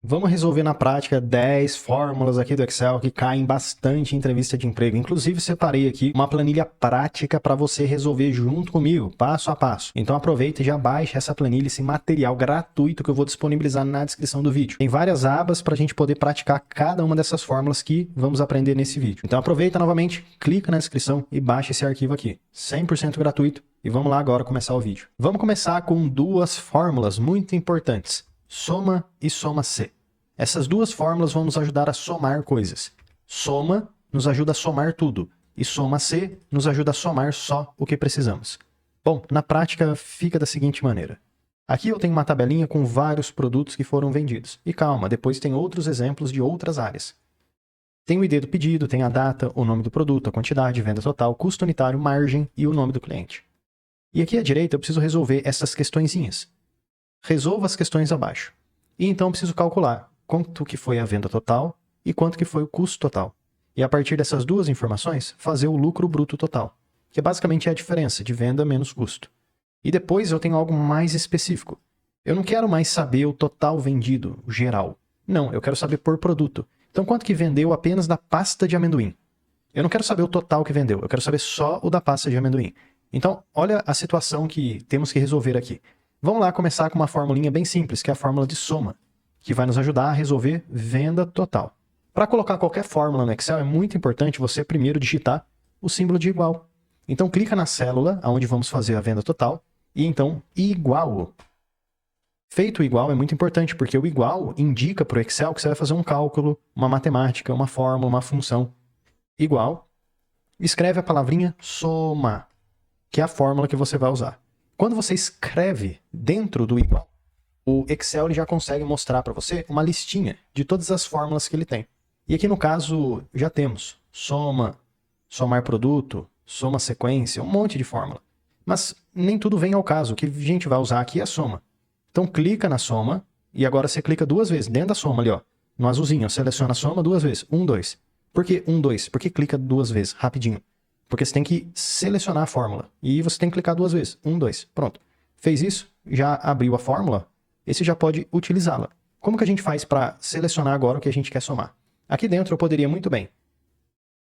Vamos resolver na prática 10 fórmulas aqui do Excel que caem bastante em entrevista de emprego. Inclusive, separei aqui uma planilha prática para você resolver junto comigo, passo a passo. Então aproveita e já baixa essa planilha, esse material gratuito que eu vou disponibilizar na descrição do vídeo. Tem várias abas para a gente poder praticar cada uma dessas fórmulas que vamos aprender nesse vídeo. Então aproveita novamente, clica na descrição e baixa esse arquivo aqui. 100% gratuito. E vamos lá agora começar o vídeo. Vamos começar com duas fórmulas muito importantes. Soma e soma-C. Essas duas fórmulas vão nos ajudar a somar coisas. Soma nos ajuda a somar tudo e soma-C nos ajuda a somar só o que precisamos. Bom, na prática fica da seguinte maneira. Aqui eu tenho uma tabelinha com vários produtos que foram vendidos. E calma, depois tem outros exemplos de outras áreas. Tem o ID do pedido, tem a data, o nome do produto, a quantidade, venda total, custo unitário, margem e o nome do cliente. E aqui à direita eu preciso resolver essas questõezinhas. Resolva as questões abaixo. E então eu preciso calcular quanto que foi a venda total e quanto que foi o custo total. E a partir dessas duas informações, fazer o lucro bruto total, que basicamente é a diferença de venda menos custo. E depois eu tenho algo mais específico. Eu não quero mais saber o total vendido, o geral. Não, eu quero saber por produto. Então quanto que vendeu apenas da pasta de amendoim? Eu não quero saber o total que vendeu, eu quero saber só o da pasta de amendoim. Então, olha a situação que temos que resolver aqui. Vamos lá começar com uma formulinha bem simples, que é a fórmula de soma, que vai nos ajudar a resolver venda total. Para colocar qualquer fórmula no Excel, é muito importante você primeiro digitar o símbolo de igual. Então, clica na célula onde vamos fazer a venda total e então igual. Feito o igual é muito importante, porque o igual indica para o Excel que você vai fazer um cálculo, uma matemática, uma fórmula, uma função. Igual, escreve a palavrinha soma, que é a fórmula que você vai usar. Quando você escreve dentro do igual, o Excel ele já consegue mostrar para você uma listinha de todas as fórmulas que ele tem. E aqui no caso já temos soma, somar produto, soma sequência, um monte de fórmula. Mas nem tudo vem ao caso, o que a gente vai usar aqui é a soma. Então clica na soma e agora você clica duas vezes dentro da soma ali, ó, no azulzinho, seleciona a soma duas vezes, 1, 2. Por que 1, 2? Por que clica duas vezes, rapidinho? Porque você tem que selecionar a fórmula. E você tem que clicar duas vezes. 1, 2. Pronto. Fez isso? Já abriu a fórmula? Esse já pode utilizá-la. Como que a gente faz para selecionar agora o que a gente quer somar? Aqui dentro eu poderia muito bem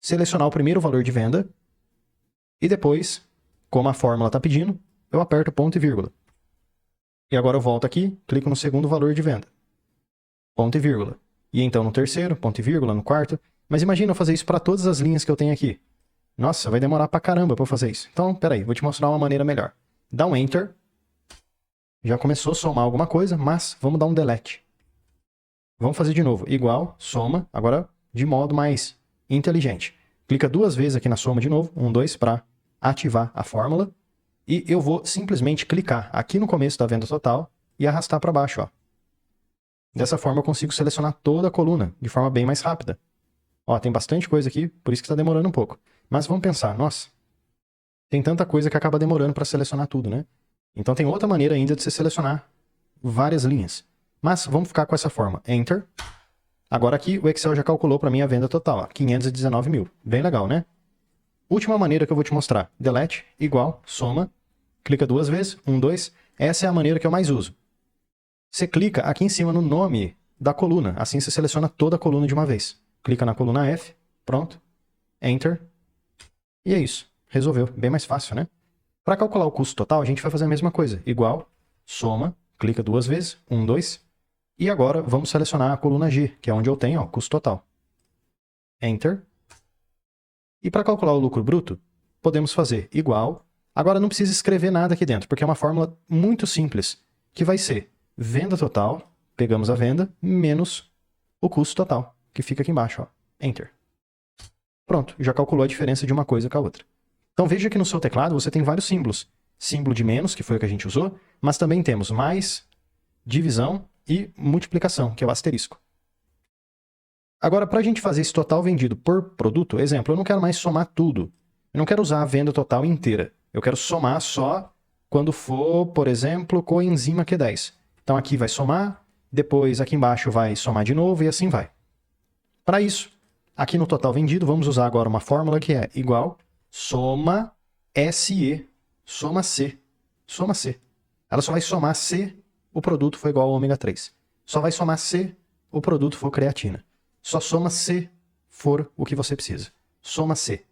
selecionar o primeiro valor de venda e depois, como a fórmula está pedindo, eu aperto ponto e vírgula. E agora eu volto aqui, clico no segundo valor de venda. Ponto e vírgula. E então no terceiro, ponto e vírgula, no quarto. Mas imagina eu fazer isso para todas as linhas que eu tenho aqui. Nossa, vai demorar pra caramba para eu fazer isso. Então, peraí, vou te mostrar uma maneira melhor. Dá um Enter. Já começou a somar alguma coisa, mas vamos dar um Delete. Vamos fazer de novo. Igual, soma, agora de modo mais inteligente. Clica duas vezes aqui na soma de novo. 1, 2, para ativar a fórmula. E eu vou simplesmente clicar aqui no começo da venda total e arrastar para baixo, ó. Dessa forma eu consigo selecionar toda a coluna de forma bem mais rápida. Ó, tem bastante coisa aqui, por isso que está demorando um pouco. Mas vamos pensar, nossa, tem tanta coisa que acaba demorando para selecionar tudo, né? Então tem outra maneira ainda de você selecionar várias linhas. Mas vamos ficar com essa forma. Enter. Agora aqui o Excel já calculou para mim a venda total, ó, 519 mil. Bem legal, né? Última maneira que eu vou te mostrar. Delete, igual, soma. Clica duas vezes, 1, 2. Essa é a maneira que eu mais uso. Você clica aqui em cima no nome da coluna. Assim você seleciona toda a coluna de uma vez. Clica na coluna F, pronto. Enter. E é isso. Resolveu. Bem mais fácil, né? Para calcular o custo total, a gente vai fazer a mesma coisa. Igual, soma, clica duas vezes, 1, 2. E agora vamos selecionar a coluna G, que é onde eu tenho o custo total. Enter. E para calcular o lucro bruto, podemos fazer igual. Agora não precisa escrever nada aqui dentro, porque é uma fórmula muito simples, que vai ser venda total, pegamos a venda, menos o custo total, que fica aqui embaixo, ó. Enter. Pronto, já calculou a diferença de uma coisa com a outra. Então veja que no seu teclado você tem vários símbolos. Símbolo de menos, que foi o que a gente usou, mas também temos mais, divisão e multiplicação, que é o asterisco. Agora, para a gente fazer esse total vendido por produto, exemplo, eu não quero mais somar tudo. Eu não quero usar a venda total inteira. Eu quero somar só quando for, por exemplo, coenzima Q10. Então aqui vai somar, depois aqui embaixo vai somar de novo e assim vai. Para isso, aqui no total vendido, vamos usar agora uma fórmula que é igual soma SE, soma C, soma C. Ela só vai somar se o produto for igual ao ômega 3. Só vai somar se o produto for creatina. Só soma se for o que você precisa. Soma se.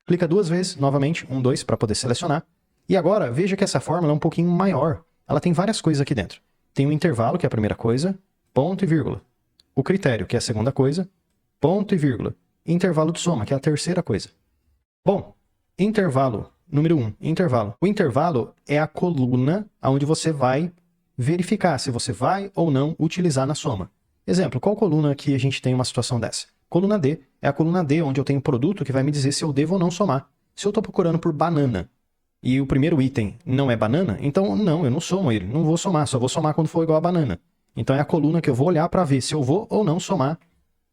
Clica 2 vezes, novamente, 1, 2, para poder selecionar. E agora, veja que essa fórmula é um pouquinho maior. Ela tem várias coisas aqui dentro. Tem o intervalo, que é a primeira coisa, ponto e vírgula. O critério, que é a segunda coisa, ponto e vírgula. Intervalo de soma, que é a terceira coisa. Bom, intervalo, número 1, intervalo. O intervalo é a coluna onde você vai verificar se você vai ou não utilizar na soma. Exemplo, qual coluna que a gente tem uma situação dessa? Coluna D é a coluna D, onde eu tenho um produto que vai me dizer se eu devo ou não somar. Se eu estou procurando por banana e o primeiro item não é banana, então não, eu não somo ele, não vou somar, só vou somar quando for igual a banana. Então é a coluna que eu vou olhar para ver se eu vou ou não somar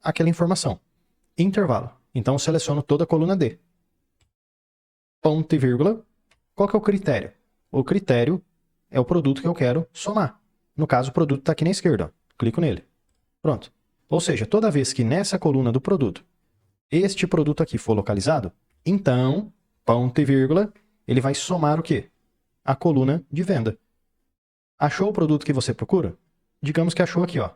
aquela informação. Intervalo. Então eu seleciono toda a coluna D. Ponto e vírgula. Qual que é o critério? O critério é o produto que eu quero somar. No caso, o produto está aqui na esquerda. Ó. Clico nele. Pronto. Ou seja, toda vez que nessa coluna do produto, este produto aqui for localizado, então, ponto e vírgula, ele vai somar o quê? A coluna de venda. Achou o produto que você procura? Digamos que achou aqui, ó.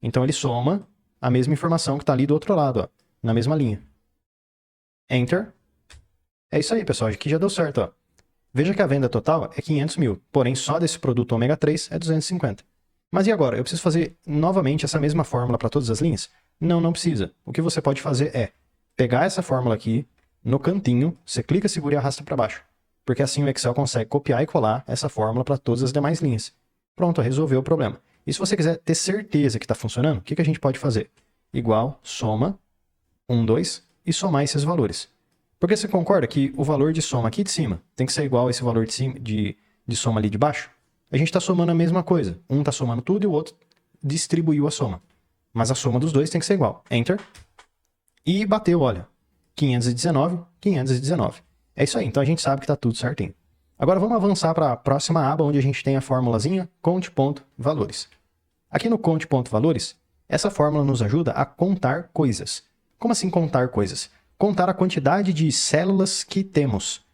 Então ele soma a mesma informação que está ali do outro lado, ó, na mesma linha. Enter. É isso aí, pessoal. Aqui já deu certo, ó. Veja que a venda total é 500 mil, porém só desse produto ômega 3 é 250. Mas e agora? Eu preciso fazer novamente essa mesma fórmula para todas as linhas? Não, não precisa. O que você pode fazer é pegar essa fórmula aqui, no cantinho, você clica, segura e arrasta para baixo. Porque assim o Excel consegue copiar e colar essa fórmula para todas as demais linhas. Pronto, resolveu o problema. E se você quiser ter certeza que está funcionando, o que a gente pode fazer? Igual, soma, 1, 2, e somar esses valores. Porque você concorda que o valor de soma aqui de cima tem que ser igual a esse valor de soma ali de baixo? A gente está somando a mesma coisa. Um está somando tudo e o outro distribuiu a soma. Mas a soma dos dois tem que ser igual. Enter. E bateu, olha. 519, 519. É isso aí. Então a gente sabe que está tudo certinho. Agora vamos avançar para a próxima aba, onde a gente tem a formulazinha conte.valores. Aqui no conte.valores, essa fórmula nos ajuda a contar coisas. Como assim contar coisas? Contar a quantidade de células que temos.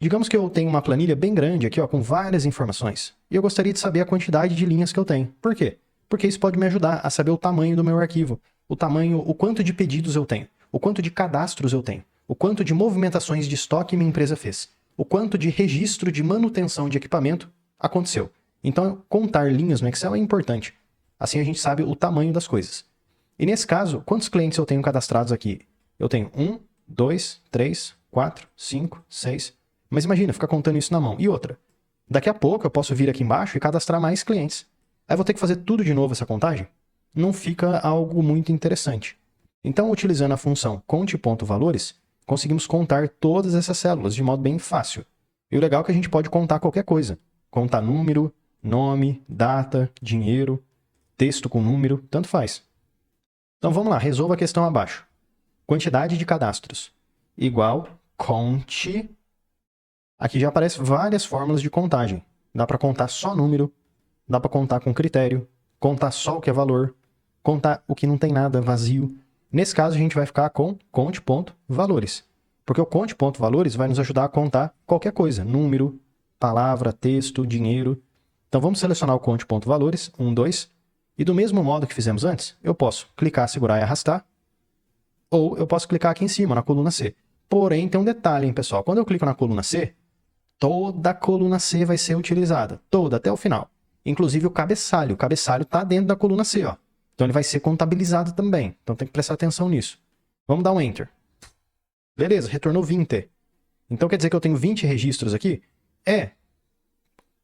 Digamos que eu tenho uma planilha bem grande aqui, ó, com várias informações. E eu gostaria de saber a quantidade de linhas que eu tenho. Por quê? Porque isso pode me ajudar a saber o tamanho do meu arquivo. O quanto de pedidos eu tenho. O quanto de cadastros eu tenho. O quanto de movimentações de estoque minha empresa fez. O quanto de registro de manutenção de equipamento aconteceu. Então, contar linhas no Excel é importante. Assim a gente sabe o tamanho das coisas. E nesse caso, quantos clientes eu tenho cadastrados aqui? Eu tenho 1, 2, 3, 4, 5, 6. Mas imagina, ficar contando isso na mão. E outra, daqui a pouco eu posso vir aqui embaixo e cadastrar mais clientes. Aí eu vou ter que fazer tudo de novo essa contagem? Não fica algo muito interessante. Então, utilizando a função conte.valores, conseguimos contar todas essas células de modo bem fácil. E o legal é que a gente pode contar qualquer coisa. Contar número, nome, data, dinheiro, texto com número, tanto faz. Então vamos lá, resolva a questão abaixo. Quantidade de cadastros igual conte. Aqui já aparecem várias fórmulas de contagem. Dá para contar só número, dá para contar com critério, contar só o que é valor, contar o que não tem nada, vazio. Nesse caso, a gente vai ficar com conte.valores. Porque o conte.valores vai nos ajudar a contar qualquer coisa. Número, palavra, texto, dinheiro. Então vamos selecionar o conte.valores, 1, 2. E do mesmo modo que fizemos antes, eu posso clicar, segurar e arrastar. Ou eu posso clicar aqui em cima, na coluna C. Porém, tem um detalhe, hein, pessoal. Quando eu clico na coluna C, toda a coluna C vai ser utilizada. Toda, até o final. Inclusive o cabeçalho. O cabeçalho está dentro da coluna C, ó. Então ele vai ser contabilizado também. Então tem que prestar atenção nisso. Vamos dar um Enter. Beleza, retornou 20. Então quer dizer que eu tenho 20 registros aqui? É,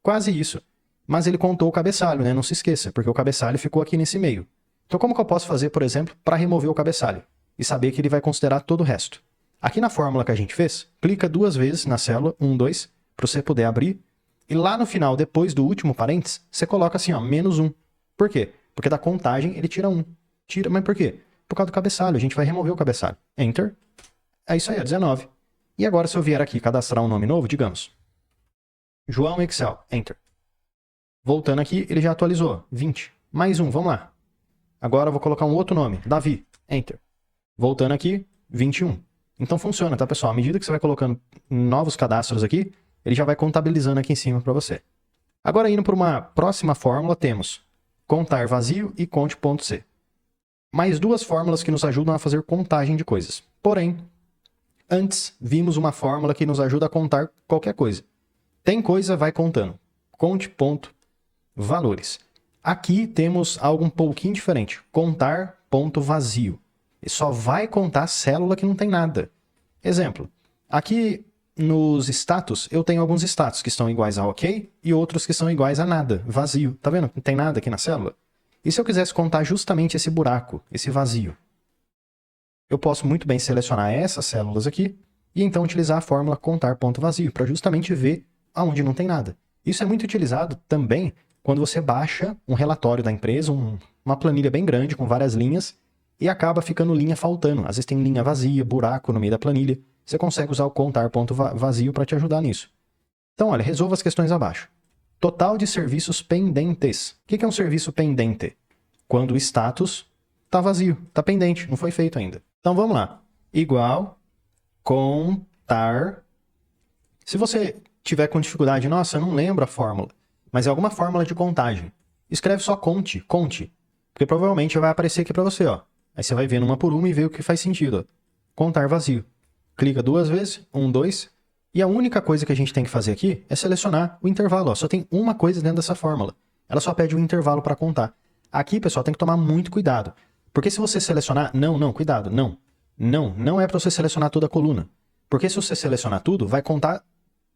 quase isso. Mas ele contou o cabeçalho, né? Não se esqueça, porque o cabeçalho ficou aqui nesse meio. Então como que eu posso fazer, por exemplo, para remover o cabeçalho? E saber que ele vai considerar todo o resto. Aqui na fórmula que a gente fez, clica 2 vezes na célula, 1, 2, para você poder abrir. E lá no final, depois do último parênteses, você coloca assim, ó, -1. Por quê? Porque da contagem ele tira 1. Tira, mas por quê? Por causa do cabeçalho, a gente vai remover o cabeçalho. Enter. É isso aí, 19. E agora se eu vier aqui cadastrar um nome novo, digamos, João Excel, Enter. Voltando aqui, ele já atualizou, 20. Mais um, vamos lá. Agora eu vou colocar um outro nome, Davi, Enter. Voltando aqui, 21. Então funciona, tá, pessoal? À medida que você vai colocando novos cadastros aqui, ele já vai contabilizando aqui em cima para você. Agora, indo para uma próxima fórmula, temos contar vazio e conte.c. Mais duas fórmulas que nos ajudam a fazer contagem de coisas. Porém, antes vimos uma fórmula que nos ajuda a contar qualquer coisa. Tem coisa, vai contando. Conte.valores. Aqui temos algo um pouquinho diferente. Contar.vazio. E só vai contar célula que não tem nada. Exemplo. Aqui nos status, eu tenho alguns status que estão iguais a OK e outros que são iguais a nada, vazio. Tá vendo? Não tem nada aqui na célula. E se eu quisesse contar justamente esse buraco, esse vazio? Eu posso muito bem selecionar essas células aqui e então utilizar a fórmula contar.vazio para justamente ver aonde não tem nada. Isso é muito utilizado também quando você baixa um relatório da empresa, uma planilha bem grande com várias linhas e acaba ficando linha faltando. Às vezes tem linha vazia, buraco no meio da planilha. Você consegue usar o contar.vazio para te ajudar nisso. Então, olha, resolva as questões abaixo. Total de serviços pendentes. O que é um serviço pendente? Quando o status está vazio, está pendente, não foi feito ainda. Então, vamos lá. Igual contar. Se você tiver com dificuldade, nossa, eu não lembro a fórmula, mas é alguma fórmula de contagem. Escreve só conte, porque provavelmente vai aparecer aqui para você, ó. Aí você vai vendo uma por uma e vê o que faz sentido, ó. Contar vazio. Clica duas vezes, 1, 2, e a única coisa que a gente tem que fazer aqui é selecionar o intervalo, ó. Só tem uma coisa dentro dessa fórmula. Ela só pede um intervalo para contar. Aqui, pessoal, tem que tomar muito cuidado, porque se você selecionar, cuidado, não é para você selecionar toda a coluna, porque se você selecionar tudo, vai contar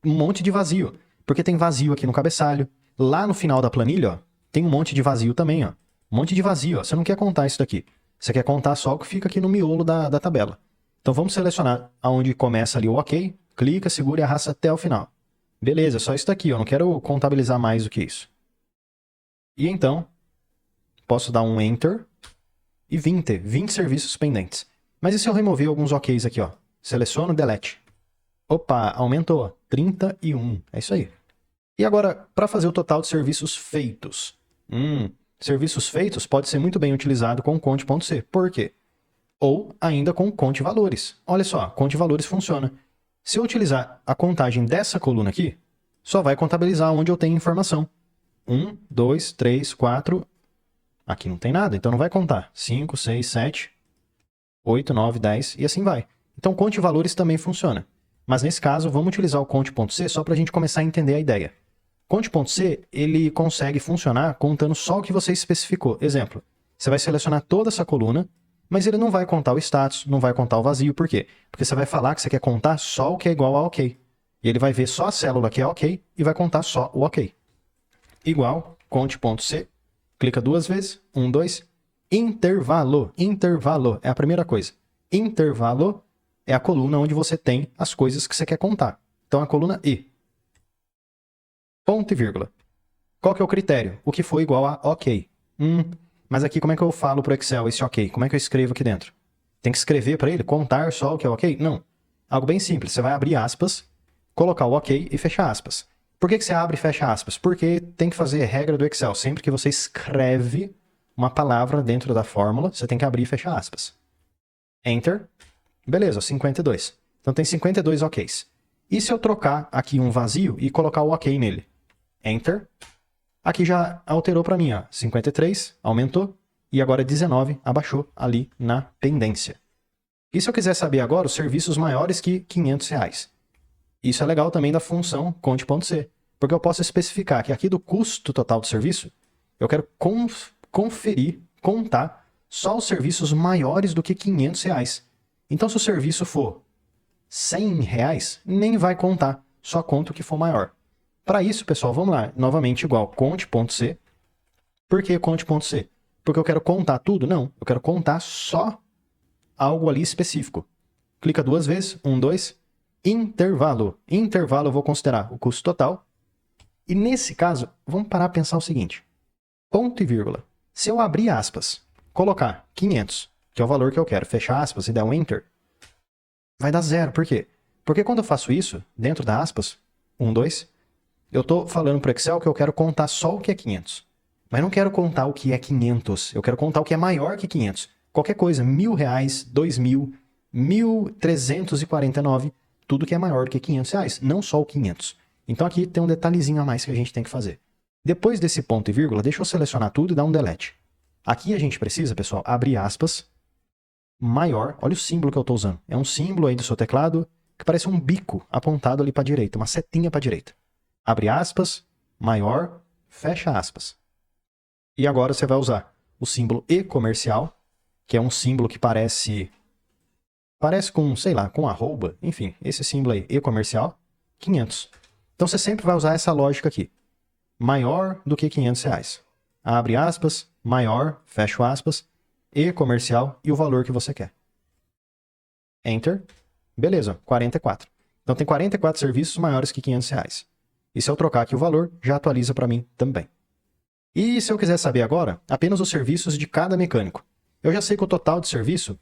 um monte de vazio, porque tem vazio aqui no cabeçalho. Lá no final da planilha, ó, tem um monte de vazio também, ó. Um monte de vazio, ó. Você não quer contar isso daqui. Você quer contar só o que fica aqui no miolo da tabela. Então vamos selecionar aonde começa ali o OK, clica, segura e arrasta até o final. Beleza, só isso daqui, eu não quero contabilizar mais do que isso. E então, posso dar um Enter e 20 serviços pendentes. Mas e se eu remover alguns OKs aqui, ó? Seleciono, Delete. Opa, aumentou, 31, é isso aí. E agora, para fazer o total de serviços feitos. Serviços feitos pode ser muito bem utilizado com conte.c. Por quê? Ou ainda com conte valores. Olha só, conte valores funciona. Se eu utilizar a contagem dessa coluna aqui, só vai contabilizar onde eu tenho informação. 1, 2, 3, 4. Aqui não tem nada, então não vai contar. 5, 6, 7, 8, 9, 10 e assim vai. Então conte valores também funciona. Mas nesse caso, vamos utilizar o conte.c só para a gente começar a entender a ideia. Conte.c, ele consegue funcionar contando só o que você especificou. Exemplo, você vai selecionar toda essa coluna, mas ele não vai contar o status, não vai contar o vazio. Por quê? Porque você vai falar que você quer contar só o que é igual a OK. E ele vai ver só a célula que é OK e vai contar só o OK. Igual, conte.c, clica duas vezes, 1, 2, intervalo. Intervalo é a primeira coisa. Intervalo é a coluna onde você tem as coisas que você quer contar. Então, a coluna I. Ponto e vírgula. Qual que é o critério? O que for igual a OK. Mas aqui como é que eu falo para o Excel esse OK? Como é que eu escrevo aqui dentro? Tem que escrever para ele, contar só o que é OK? Não. Algo bem simples. Você vai abrir aspas, colocar o OK e fechar aspas. Por que você abre e fecha aspas? Porque tem que fazer regra do Excel. Sempre que você escreve uma palavra dentro da fórmula, você tem que abrir e fechar aspas. Enter. Beleza, 52. Então tem 52 OKs. E se eu trocar aqui um vazio e colocar o OK nele? Enter. Aqui já alterou para mim, ó. 53 aumentou e agora 19 abaixou ali na pendência. E se eu quiser saber agora os serviços maiores que R$500? Isso é legal também da função conte.c, porque eu posso especificar que aqui do custo total do serviço, eu quero conferir, contar só os serviços maiores do que R$500. Então, se o serviço for R$100, nem vai contar, só conta o que for maior. Para isso, pessoal, vamos lá, novamente igual conte.c. Por que conte.c? Porque eu quero contar tudo? Não, eu quero contar só algo ali específico. Clica duas vezes, 1, 2, intervalo. Intervalo eu vou considerar o custo total. E nesse caso, vamos parar a pensar o seguinte. Ponto e vírgula. Se eu abrir aspas, colocar 500, que é o valor que eu quero, fechar aspas e dar um Enter, vai dar 0. Por quê? Porque quando eu faço isso, dentro da aspas, 1, 2, eu estou falando para o Excel que eu quero contar só o que é 500. Mas não quero contar o que é 500, eu quero contar o que é maior que 500. Qualquer coisa, R$1.000, 2.000, 1.349, tudo que é maior do que R$500, não só o 500. Então aqui tem um detalhezinho a mais que a gente tem que fazer. Depois desse ponto e vírgula, deixa eu selecionar tudo e dar um delete. Aqui a gente precisa, pessoal, abrir aspas, maior, olha o símbolo que eu estou usando. É um símbolo aí do seu teclado que parece um bico apontado ali para a direita, uma setinha para a direita. Abre aspas, maior, fecha aspas. E agora você vai usar o símbolo E comercial, que é um símbolo que parece com, sei lá, com arroba, enfim, esse símbolo aí, E comercial, 500. Então você sempre vai usar essa lógica aqui. Maior do que R$500. Abre aspas, maior, fecha aspas, E comercial e o valor que você quer. Enter. Beleza, 44. Então tem 44 serviços maiores que R$500. E se eu trocar aqui o valor, já atualiza para mim também. E se eu quiser saber agora, apenas os serviços de cada mecânico. Eu já sei que o total de serviço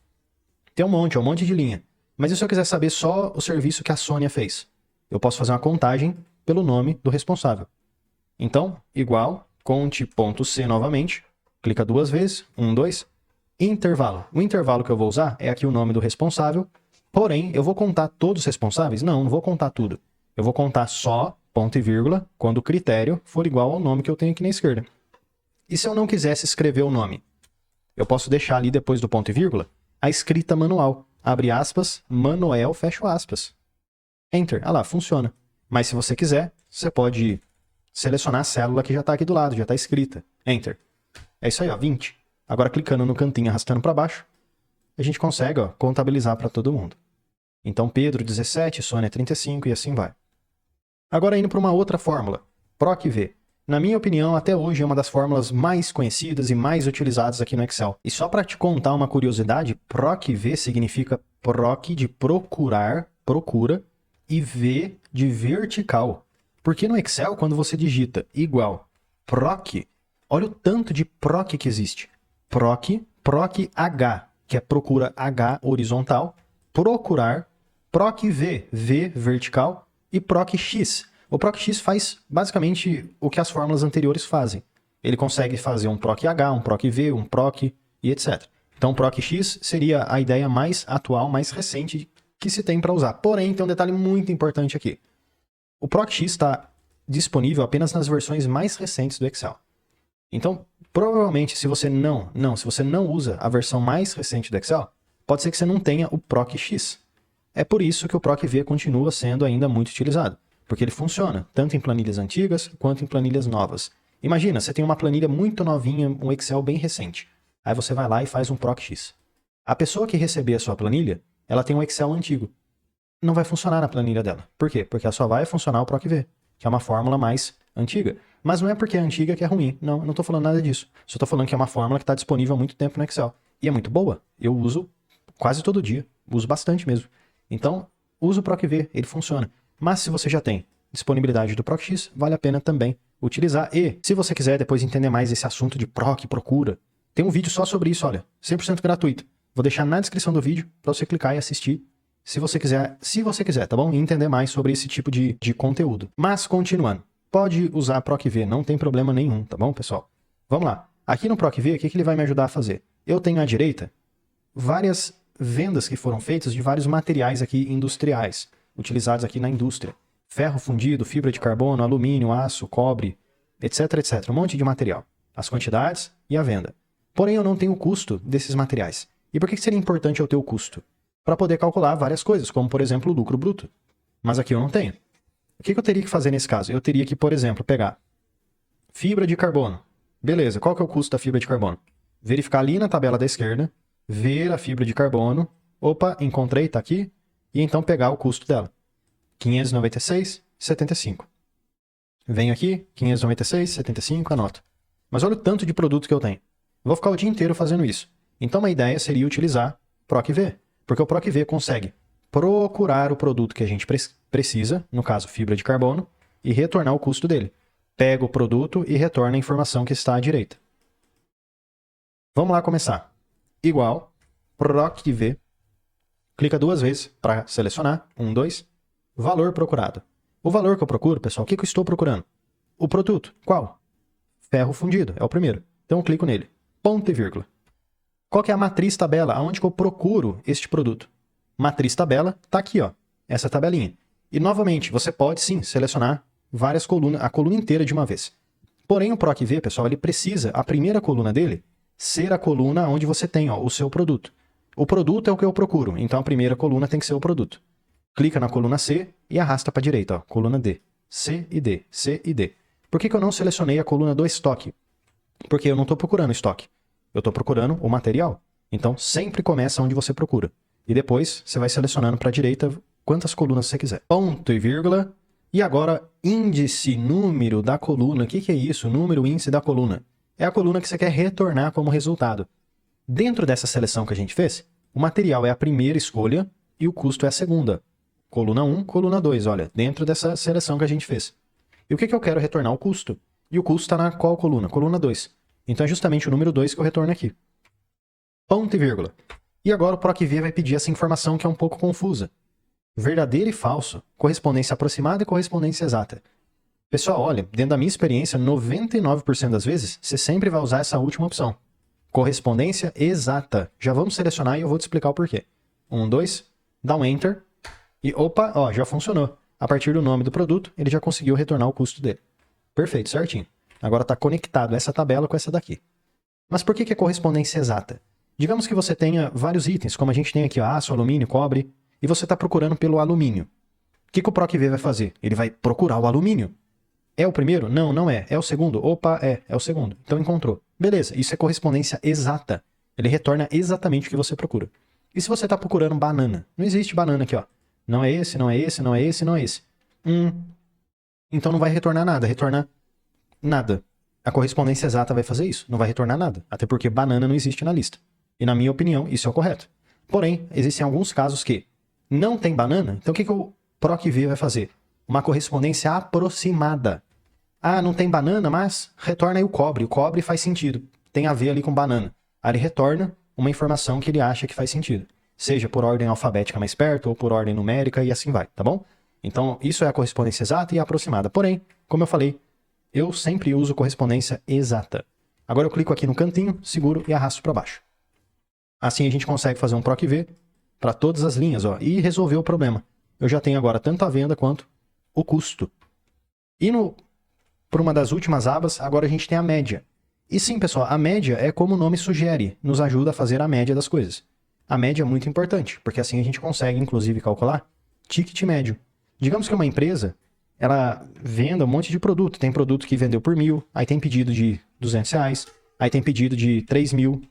tem um monte de linha. Mas e se eu quiser saber só o serviço que a Sônia fez? Eu posso fazer uma contagem pelo nome do responsável. Então, igual, conte.c novamente, clica 2 vezes, 1, 2, intervalo. O intervalo que eu vou usar é aqui o nome do responsável, porém, eu vou contar todos os responsáveis? Não vou contar tudo. Eu vou contar só ponto e vírgula quando o critério for igual ao nome que eu tenho aqui na esquerda. E se eu não quisesse escrever o nome? Eu posso deixar ali depois do ponto e vírgula a escrita manual. Abre aspas, Manuel, fecha aspas. Enter. Ah lá, funciona. Mas se você quiser, você pode selecionar a célula que já está aqui do lado, já está escrita. Enter. É isso aí, ó, 20. Agora clicando no cantinho, arrastando para baixo, a gente consegue, ó, contabilizar para todo mundo. Então Pedro 17, Sônia 35 e assim vai. Agora indo para uma outra fórmula, PROC-V. Na minha opinião, até hoje é uma das fórmulas mais conhecidas e mais utilizadas aqui no Excel. E só para te contar uma curiosidade, PROC-V significa PROC de procurar, procura, e V de vertical. Porque no Excel, quando você digita igual PROC, olha o tanto de PROC que existe. PROC, PROC-H, que é procura H horizontal, procurar, PROC-V, V vertical, e PROC-X. O PROC-X faz basicamente o que as fórmulas anteriores fazem. Ele consegue fazer um PROC-H, um PROC-V, um PROC e etc. Então o PROC-X seria a ideia mais atual, mais recente que se tem para usar. Porém, tem um detalhe muito importante aqui. O PROC-X está disponível apenas nas versões mais recentes do Excel. Então, provavelmente, se você não usa a versão mais recente do Excel, pode ser que você não tenha o PROC-X. É por isso que o PROC-V continua sendo ainda muito utilizado, porque ele funciona tanto em planilhas antigas quanto em planilhas novas. Imagina, você tem uma planilha muito novinha, um Excel bem recente. Aí você vai lá e faz um PROC-X. A pessoa que receber a sua planilha, ela tem um Excel antigo. Não vai funcionar na planilha dela. Por quê? Porque só vai funcionar o PROC-V, que é uma fórmula mais antiga. Mas não é porque é antiga que é ruim. Não, eu não estou falando nada disso. Só estou falando que é uma fórmula que está disponível há muito tempo no Excel. E é muito boa. Eu uso quase todo dia. Uso bastante mesmo. Então, usa o PROC-V, ele funciona. Mas se você já tem disponibilidade do PROC-X, vale a pena também utilizar. E se você quiser depois entender mais esse assunto de PROC, procura, tem um vídeo só sobre isso, olha, 100% gratuito. Vou deixar na descrição do vídeo para você clicar e assistir, se você quiser, tá bom? E entender mais sobre esse tipo de conteúdo. Mas, continuando, pode usar PROC-V, não tem problema nenhum, tá bom, pessoal? Vamos lá. Aqui no PROC-V, o que ele vai me ajudar a fazer? Eu tenho à direita várias vendas que foram feitas de vários materiais aqui industriais, utilizados aqui na indústria. Ferro fundido, fibra de carbono, alumínio, aço, cobre, etc, etc. Um monte de material. As quantidades e a venda. Porém, eu não tenho o custo desses materiais. E por que seria importante eu ter o custo? Para poder calcular várias coisas, como, por exemplo, o lucro bruto. Mas aqui eu não tenho. O que eu teria que fazer nesse caso? Eu teria que, por exemplo, pegar fibra de carbono. Beleza, qual que é o custo da fibra de carbono? Verificar ali na tabela da esquerda, ver a fibra de carbono. Opa, encontrei, tá aqui. E então pegar o custo dela. 596,75. Venho aqui, 596,75, anoto. Mas olha o tanto de produto que eu tenho. Vou ficar o dia inteiro fazendo isso. Então uma ideia seria utilizar PROC-V. Porque o PROC-V consegue procurar o produto que a gente precisa, no caso fibra de carbono, e retornar o custo dele. Pega o produto e retorna a informação que está à direita. Vamos lá começar. Igual, PROC-V. Clica 2 vezes para selecionar. 1, 2. Valor procurado. O valor que eu procuro, pessoal, o que eu estou procurando? O produto. Qual? Ferro fundido, é o primeiro. Então eu clico nele. Ponto e vírgula. Qual que é a matriz tabela? Aonde que eu procuro este produto? Matriz tabela, tá aqui, ó. Essa tabelinha. E novamente, você pode sim selecionar várias colunas, a coluna inteira de uma vez. Porém, o PROC-V, pessoal, ele precisa, a primeira coluna dele, ser a coluna onde você tem ó, o seu produto. O produto é o que eu procuro, então a primeira coluna tem que ser o produto. Clica na coluna C e arrasta para a direita, ó, coluna D. C e D, C e D. Por que eu não selecionei a coluna do estoque? Porque eu não estou procurando estoque. Eu estou procurando o material. Então, sempre começa onde você procura. E depois, você vai selecionando para a direita quantas colunas você quiser. Ponto e vírgula. E agora, índice, número da coluna. O que é isso? Número, índice da coluna. É a coluna que você quer retornar como resultado. Dentro dessa seleção que a gente fez, o material é a primeira escolha e o custo é a segunda. Coluna 1, coluna 2, olha, dentro dessa seleção que a gente fez. E o que eu quero retornar? O custo. E o custo está na qual coluna? Coluna 2. Então é justamente o número 2 que eu retorno aqui. Ponto e vírgula. E agora o PROC-V vai pedir essa informação que é um pouco confusa. Verdadeiro e falso, correspondência aproximada e correspondência exata. Pessoal, olha, dentro da minha experiência, 99% das vezes, você sempre vai usar essa última opção. Correspondência exata. Já vamos selecionar e eu vou te explicar o porquê. 1, 2, dá um Enter. E opa, ó, já funcionou. A partir do nome do produto, ele já conseguiu retornar o custo dele. Perfeito, certinho. Agora está conectado essa tabela com essa daqui. Mas por que é correspondência exata? Digamos que você tenha vários itens, como a gente tem aqui, aço, alumínio, cobre, e você está procurando pelo alumínio. O que o PROC-V vai fazer? Ele vai procurar o alumínio. É o primeiro? Não, não é. É o segundo? Opa, é o segundo. Então encontrou. Beleza, isso é correspondência exata. Ele retorna exatamente o que você procura. E se você está procurando banana? Não existe banana aqui, ó. Não é esse, não é esse, não é esse, não é esse. Então não vai retornar nada, retorna nada. A correspondência exata vai fazer isso, não vai retornar nada. Até porque banana não existe na lista. E na minha opinião, isso é o correto. Porém, existem alguns casos que não tem banana, então o que o PROC-V vai fazer? Uma correspondência aproximada. Ah, não tem banana, mas retorna aí o cobre. O cobre faz sentido, tem a ver ali com banana. Aí ele retorna uma informação que ele acha que faz sentido. Seja por ordem alfabética mais perto, ou por ordem numérica, e assim vai, tá bom? Então, isso é a correspondência exata e aproximada. Porém, como eu falei, eu sempre uso correspondência exata. Agora eu clico aqui no cantinho, seguro e arrasto para baixo. Assim a gente consegue fazer um PROC-V para todas as linhas, ó, e resolver o problema. Eu já tenho agora tanto a venda quanto o custo. E por uma das últimas abas, agora a gente tem a média. E sim, pessoal, a média é como o nome sugere, nos ajuda a fazer a média das coisas. A média é muito importante, porque assim a gente consegue, inclusive, calcular ticket médio. Digamos que uma empresa, ela venda um monte de produto. Tem produto que vendeu por 1.000, aí tem pedido de R$200, aí tem pedido de 3.000.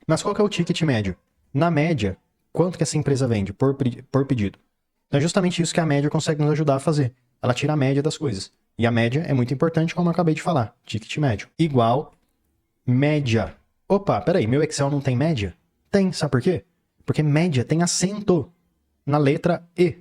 Mas qual que é o ticket médio? Na média, quanto que essa empresa vende por pedido? Então é justamente isso que a média consegue nos ajudar a fazer. Ela tira a média das coisas. E a média é muito importante, como eu acabei de falar. Ticket médio. Igual média. Opa, peraí, meu Excel não tem média? Tem, sabe por quê? Porque média tem acento na letra E.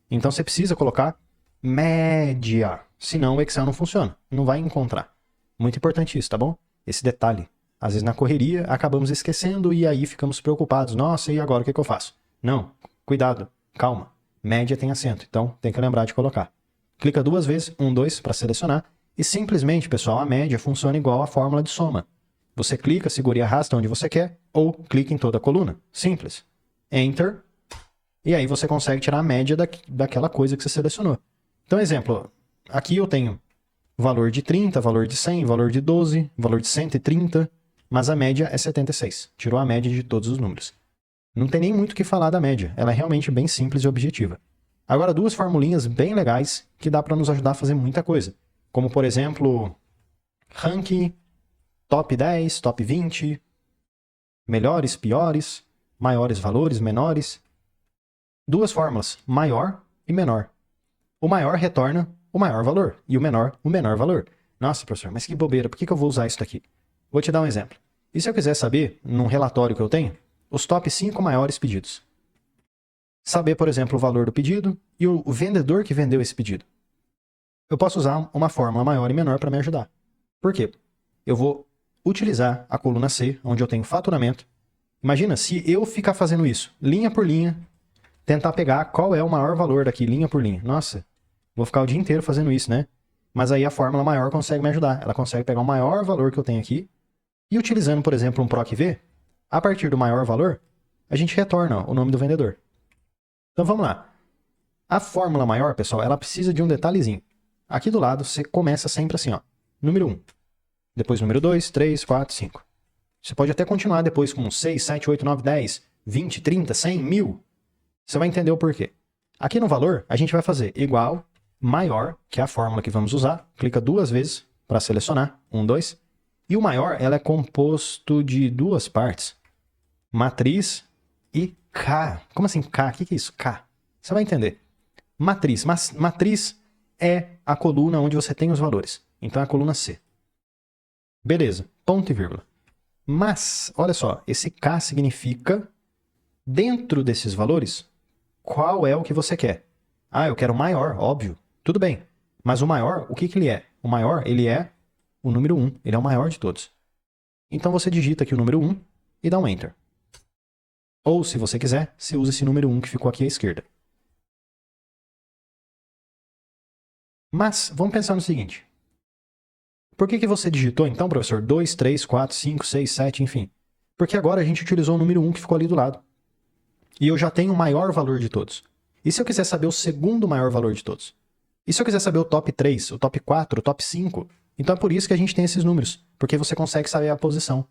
Então você precisa colocar média. Senão o Excel não funciona. Não vai encontrar. Muito importante isso, tá bom? Esse detalhe. Às vezes na correria acabamos esquecendo e aí ficamos preocupados. Nossa, e agora o que eu faço? Não, cuidado, calma. Média tem acento, então tem que lembrar de colocar. Clica 2 vezes, 1, 2, para selecionar. E simplesmente, pessoal, a média funciona igual à fórmula de soma. Você clica, segura e arrasta onde você quer, ou clica em toda a coluna. Simples. Enter. E aí você consegue tirar a média daquela coisa que você selecionou. Então, exemplo, aqui eu tenho valor de 30, valor de 100, valor de 12, valor de 130, mas a média é 76. Tirou a média de todos os números. Não tem nem muito o que falar da média. Ela é realmente bem simples e objetiva. Agora, duas formulinhas bem legais que dá para nos ajudar a fazer muita coisa. Como, por exemplo, ranking, top 10, top 20, melhores, piores, maiores valores, menores. Duas fórmulas, maior e menor. O maior retorna o maior valor e o menor valor. Nossa, professor, mas que bobeira, por que eu vou usar isso daqui? Vou te dar um exemplo. E se eu quiser saber, num relatório que eu tenho, os top 5 maiores pedidos? Saber, por exemplo, o valor do pedido e o vendedor que vendeu esse pedido. Eu posso usar uma fórmula maior e menor para me ajudar. Por quê? Eu vou utilizar a coluna C, onde eu tenho faturamento. Imagina se eu ficar fazendo isso, linha por linha, tentar pegar qual é o maior valor daqui, linha por linha. Nossa, vou ficar o dia inteiro fazendo isso, né? Mas aí a fórmula maior consegue me ajudar. Ela consegue pegar o maior valor que eu tenho aqui e utilizando, por exemplo, um PROC-V, a partir do maior valor, a gente retorna o nome do vendedor. Então vamos lá. A fórmula maior, pessoal, ela precisa de um detalhezinho. Aqui do lado, você começa sempre assim, ó. número 1. Depois número 2, 3, 4, 5. Você pode até continuar depois com 6, 7, 8, 9, 10, 20, 30, 100, 1000. Você vai entender o porquê. Aqui no valor, a gente vai fazer igual, maior, que é a fórmula que vamos usar. Clica 2 vezes para selecionar. 1, 2. E o maior, ela é composto de 2 partes. Matriz e K. Como assim K? O que é isso? K. Você vai entender. Matriz. Matriz é a coluna onde você tem os valores. Então é a coluna C. Beleza. Ponto e vírgula. Mas, olha só, esse K significa, dentro desses valores, qual é o que você quer. Ah, eu quero o maior, óbvio. Tudo bem. Mas o maior, o que ele é? O maior, ele é o número 1. Ele é o maior de todos. Então você digita aqui o número 1 e dá um Enter. Ou, se você quiser, você usa esse número 1 que ficou aqui à esquerda. Mas, vamos pensar no seguinte. Por que você digitou, então, professor, 2, 3, 4, 5, 6, 7, enfim? Porque agora a gente utilizou o número 1 que ficou ali do lado. E eu já tenho o maior valor de todos. E se eu quiser saber o segundo maior valor de todos? E se eu quiser saber o top 3, o top 4, o top 5? Então é por isso que a gente tem esses números, porque você consegue saber a posição.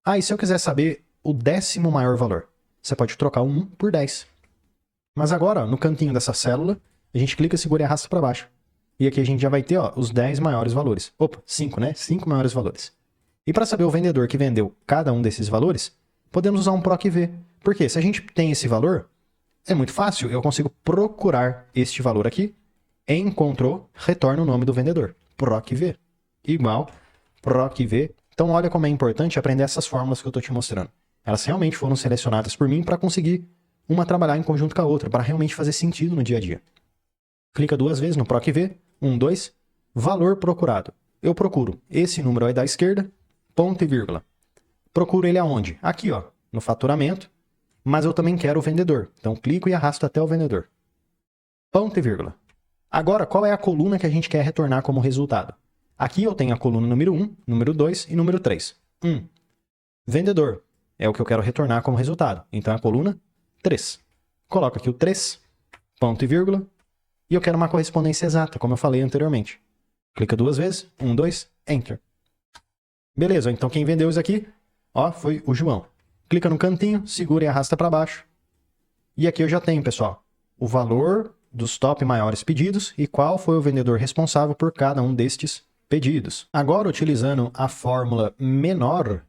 Ah, e se eu quiser saber o 10º maior valor? Você pode trocar o 1 por 10. Mas agora, no cantinho dessa célula, a gente clica, segura e arrasta para baixo. E aqui a gente já vai ter os 10 maiores valores. Opa, 5, né? 5 maiores valores. E para saber o vendedor que vendeu cada um desses valores, podemos usar um PROC-V. Porque se a gente tem esse valor, é muito fácil. Eu consigo procurar este valor aqui. Encontrou, retorna o nome do vendedor. PROC-V. Igual PROC-V. Então olha como é importante aprender essas fórmulas que eu estou te mostrando. Elas realmente foram selecionadas por mim para conseguir uma trabalhar em conjunto com a outra, para realmente fazer sentido no dia a dia. Clica 2 vezes no PROC-V. 1, 2. Valor procurado. Eu procuro esse número aí da esquerda, ponto e vírgula. Procuro ele aonde? Aqui, ó, no faturamento. Mas eu também quero o vendedor. Então clico e arrasto até o vendedor. Ponto e vírgula. Agora, qual é a coluna que a gente quer retornar como resultado? Aqui eu tenho a coluna número 1, número 2 e número 3. 1. Vendedor. É o que eu quero retornar como resultado. Então é a coluna 3. Coloco aqui o 3, ponto e vírgula. E eu quero uma correspondência exata, como eu falei anteriormente. Clica 2 vezes. 1, 2, Enter. Beleza, então quem vendeu isso aqui, ó, foi o João. Clica no cantinho, segura e arrasta para baixo. E aqui eu já tenho, pessoal, o valor dos top maiores pedidos e qual foi o vendedor responsável por cada um destes pedidos. Agora, utilizando a fórmula menor,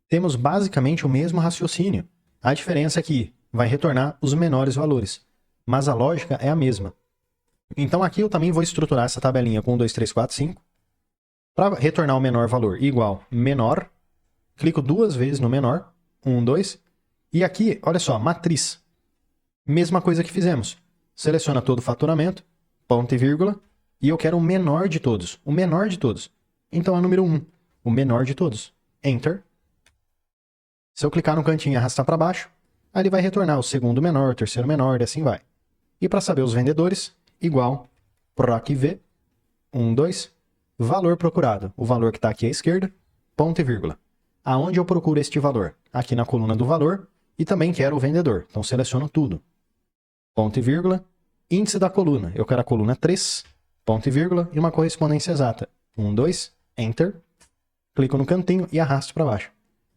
temos basicamente o mesmo raciocínio. A diferença é que vai retornar os menores valores, mas a lógica é a mesma. Então aqui eu também vou estruturar essa tabelinha com 1, 2, 3, 4, 5. Para retornar o menor valor igual menor, clico 2 vezes no menor, 1, 2. E aqui, olha só, matriz. Mesma coisa que fizemos. Seleciona todo o faturamento, ponto e vírgula, e eu quero o menor de todos. O menor de todos. Então é o número 1, o menor de todos. Enter. Se eu clicar no cantinho e arrastar para baixo, aí ele vai retornar o segundo menor, o terceiro menor e assim vai. E para saber os vendedores, igual PROC-V, 1, 2, valor procurado, o valor que está aqui à esquerda, ponto e vírgula. Aonde eu procuro este valor? Aqui na coluna do valor e também quero o vendedor, então seleciono tudo. Ponto e vírgula, índice da coluna, eu quero a coluna 3, ponto e vírgula e uma correspondência exata. 1, 2, Enter, clico no cantinho e arrasto para baixo.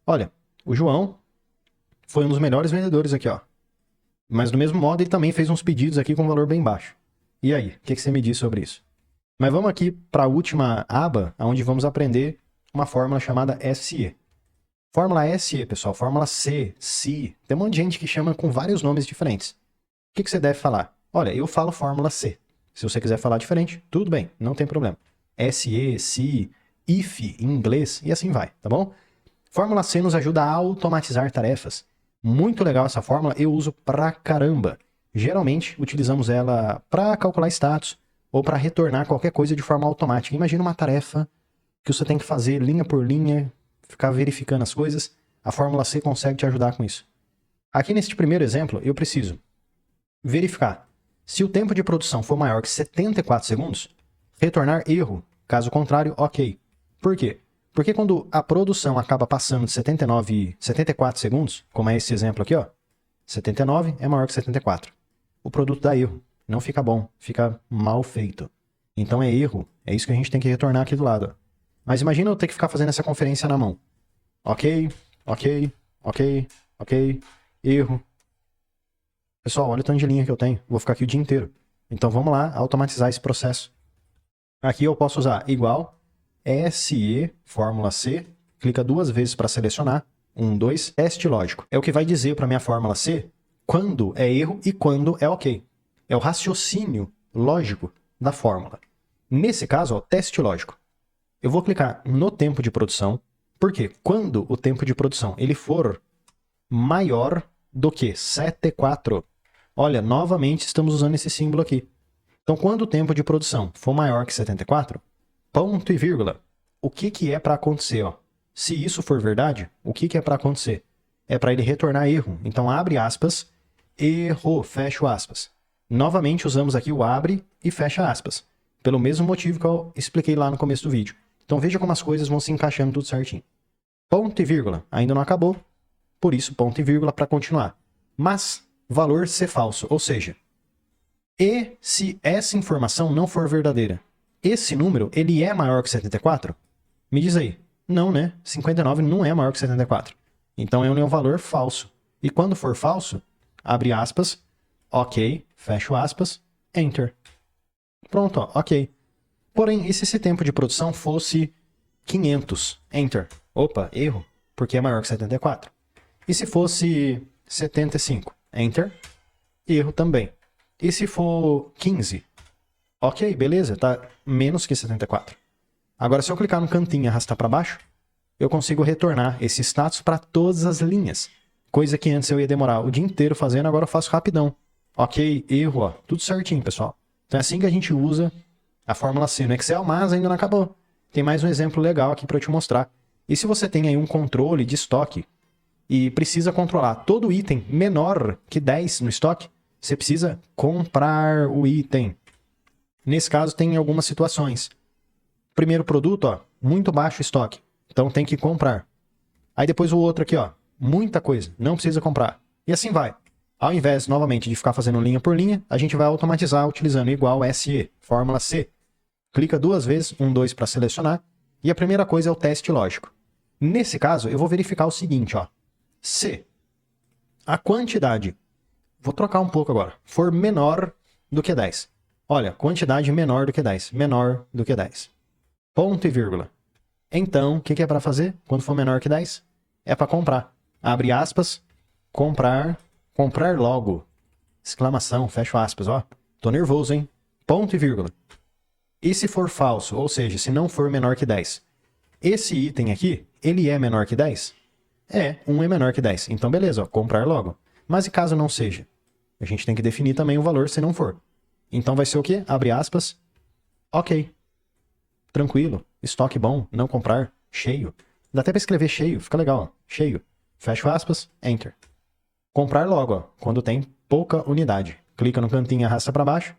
Olha, o João foi um dos melhores vendedores aqui, ó. Mas do mesmo modo ele também fez uns pedidos aqui com valor bem baixo. E aí, o que você me diz sobre isso? Mas vamos aqui para a última aba, onde vamos aprender uma fórmula chamada SE. Fórmula SE, pessoal, fórmula C, SI. Tem um monte de gente que chama com vários nomes diferentes. O que você deve falar? Olha, eu falo fórmula C. Se você quiser falar diferente, tudo bem, não tem problema. SE, SI, IF em inglês e assim vai, tá bom? Fórmula C nos ajuda a automatizar tarefas. Muito legal essa fórmula, eu uso pra caramba. Geralmente, utilizamos ela para calcular status ou para retornar qualquer coisa de forma automática. Imagina uma tarefa que você tem que fazer linha por linha, ficar verificando as coisas. A fórmula C consegue te ajudar com isso. Aqui neste primeiro exemplo, eu preciso verificar se o tempo de produção for maior que 74 segundos, retornar erro. Caso contrário, ok. Por quê? Porque quando a produção acaba passando de 74 segundos, como é esse exemplo aqui, ó, 79 é maior que 74. O produto dá erro, não fica bom, fica mal feito. Então é erro, é isso que a gente tem que retornar aqui do lado. Ó. Mas imagina eu ter que ficar fazendo essa conferência na mão. Ok, ok, ok, ok, erro. Pessoal, olha o tanto de linha que eu tenho. Vou ficar aqui o dia inteiro. Então vamos lá automatizar esse processo. Aqui eu posso usar igual, SE, fórmula C, clica 2 vezes para selecionar. 1, 2, teste lógico. É o que vai dizer para minha fórmula C quando é erro e quando é ok. É o raciocínio lógico da fórmula. Nesse caso, ó, teste lógico. Eu vou clicar no tempo de produção, porque quando o tempo de produção ele for maior do que 74, olha, novamente estamos usando esse símbolo aqui. Então, quando o tempo de produção for maior que 74, ponto e vírgula, o que é para acontecer? Ó? Se isso for verdade, o que é para acontecer? É para ele retornar erro. Então, abre aspas, errou, fecha aspas. Novamente, usamos aqui o abre e fecha aspas, pelo mesmo motivo que eu expliquei lá no começo do vídeo. Então, veja como as coisas vão se encaixando tudo certinho. Ponto e vírgula, ainda não acabou, por isso ponto e vírgula para continuar. Mas, valor ser falso, ou seja, e se essa informação não for verdadeira, esse número, ele é maior que 74? Me diz aí. Não, né? 59 não é maior que 74. Então, é um valor falso. E quando for falso, abre aspas, ok, fecha aspas, enter. Pronto, ó, ok. Porém, e se esse tempo de produção fosse 500, enter. Opa, erro, porque é maior que 74. E se fosse 75, enter, erro também. E se for 15? Ok, beleza, tá menos que 74. Agora, se eu clicar no cantinho e arrastar para baixo, eu consigo retornar esse status para todas as linhas. Coisa que antes eu ia demorar o dia inteiro fazendo, agora eu faço rapidão. Ok, erro, ó, tudo certinho, pessoal. Então é assim que a gente usa a fórmula C no Excel, mas ainda não acabou. Tem mais um exemplo legal aqui para eu te mostrar. E se você tem aí um controle de estoque e precisa controlar todo item menor que 10 no estoque, você precisa comprar o item. Nesse caso, tem algumas situações. Primeiro produto, ó, muito baixo estoque, então tem que comprar. Aí depois o outro aqui, ó, muita coisa, não precisa comprar. E assim vai. Ao invés, novamente, de ficar fazendo linha por linha, a gente vai automatizar utilizando igual SE, fórmula C. Clica 2 vezes, 1, 2 para selecionar, e a primeira coisa é o teste lógico. Nesse caso, eu vou verificar o seguinte, ó, se a quantidade, vou trocar um pouco agora, for menor do que 10. Olha, quantidade menor do que 10, menor do que 10. Ponto e vírgula. Então, o que é para fazer quando for menor que 10? É para comprar. Abre aspas, comprar, comprar logo. Exclamação, fecha aspas, ó. Tô nervoso, hein? Ponto e vírgula. E se for falso, ou seja, se não for menor que 10? Esse item aqui, ele é menor que 10? É, 1 é menor que 10. Então, beleza, ó, comprar logo. Mas e caso não seja? A gente tem que definir também o valor se não for. Então vai ser o quê? Abre aspas. Ok. Tranquilo. Estoque bom. Não comprar. Cheio. Dá até para escrever cheio. Fica legal, ó. Cheio. Fecha aspas. Enter. Comprar logo, ó. Quando tem pouca unidade. Clica no cantinho e arrasta para baixo.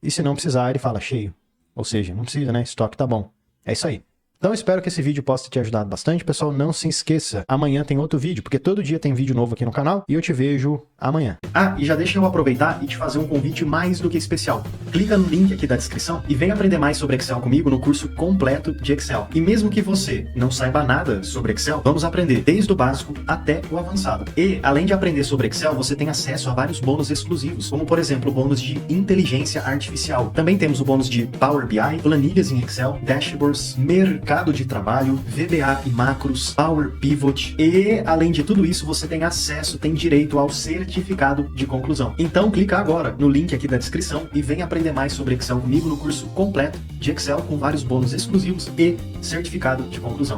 E se não precisar, ele fala cheio. Ou seja, não precisa, né? Estoque tá bom. É isso aí. Então, espero que esse vídeo possa te ajudar bastante. Pessoal, não se esqueça, amanhã tem outro vídeo, porque todo dia tem vídeo novo aqui no canal e eu te vejo amanhã. Ah, e já deixa eu aproveitar e te fazer um convite mais do que especial. Clica no link aqui da descrição e vem aprender mais sobre Excel comigo no curso completo de Excel. E mesmo que você não saiba nada sobre Excel, vamos aprender desde o básico até o avançado. E, além de aprender sobre Excel, você tem acesso a vários bônus exclusivos, como, por exemplo, o bônus de inteligência artificial. Também temos o bônus de Power BI, planilhas em Excel, dashboards, mercado de trabalho, VBA e macros, Power Pivot e, além de tudo isso, você tem acesso, tem direito ao certificado de conclusão. Então, clica agora no link aqui da descrição e vem aprender mais sobre Excel comigo no curso completo de Excel com vários bônus exclusivos e certificado de conclusão.